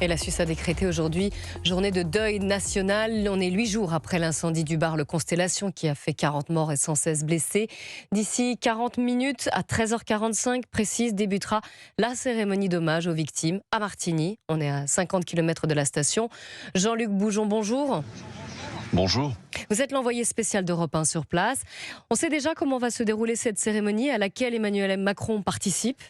Et la Suisse a décrété aujourd'hui journée de deuil national. On est 8 jours après l'incendie du bar Le Constellation qui a fait 40 morts et 116 blessés. D'ici 40 minutes, à 13h45 précise, débutera la cérémonie d'hommage aux victimes à Martigny. On est à 50 km de la station. Jean-Luc Boujon, bonjour. Bonjour. Vous êtes l'envoyé spécial d'Europe 1 sur place. On sait déjà comment va se dérouler cette cérémonie à laquelle Emmanuel Macron participe?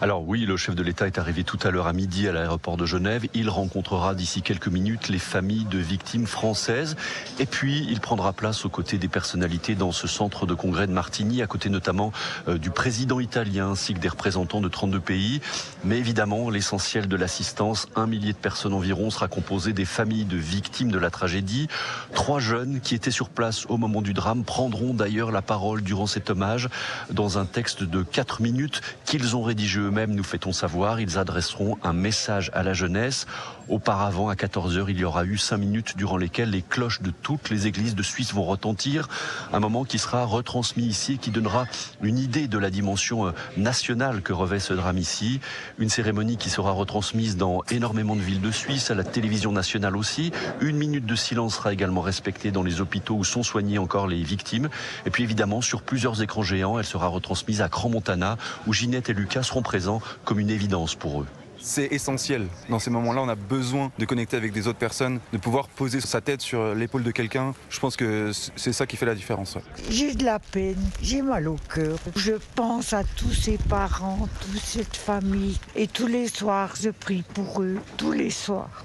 Alors oui, le chef de l'État est arrivé tout à l'heure à midi à l'aéroport de Genève. Il rencontrera d'ici quelques minutes les familles de victimes françaises. Et puis, il prendra place aux côtés des personnalités dans ce centre de congrès de Martigny, à côté notamment du président italien ainsi que des représentants de 32 pays. Mais évidemment, l'essentiel de l'assistance, 1 millier de personnes environ, sera composé des familles de victimes de la tragédie. 3 jeunes qui étaient sur place au moment du drame prendront d'ailleurs la parole durant cet hommage dans un texte de 4 minutes qu'ils ont rédigé eux-mêmes, nous fait-on savoir. Ils adresseront un message à la jeunesse. Auparavant, à 14h, il y aura eu 5 minutes durant lesquelles les cloches de toutes les églises de Suisse vont retentir. Un moment qui sera retransmis ici et qui donnera une idée de la dimension nationale que revêt ce drame ici. Une cérémonie qui sera retransmise dans énormément de villes de Suisse, à la télévision nationale aussi. 1 minute de silence sera également respectée dans les hôpitaux où sont soignées encore les victimes. Et puis évidemment, sur plusieurs écrans géants, elle sera retransmise à Crans-Montana, où Ginette et Lucas seront présents comme une évidence pour eux. C'est essentiel. Dans ces moments-là, on a besoin de connecter avec des autres personnes, de pouvoir poser sa tête sur l'épaule de quelqu'un. Je pense que c'est ça qui fait la différence. Ouais. J'ai de la peine, j'ai mal au cœur. Je pense à tous ces parents, toute cette famille. Et tous les soirs, je prie pour eux, tous les soirs.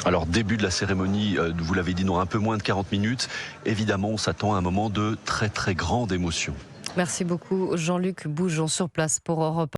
Alors, début de la cérémonie, vous l'avez dit, dans un peu moins de 40 minutes. Évidemment, on s'attend à un moment de très très grande émotion. Merci beaucoup Jean-Luc Boujon sur place pour Europe 1.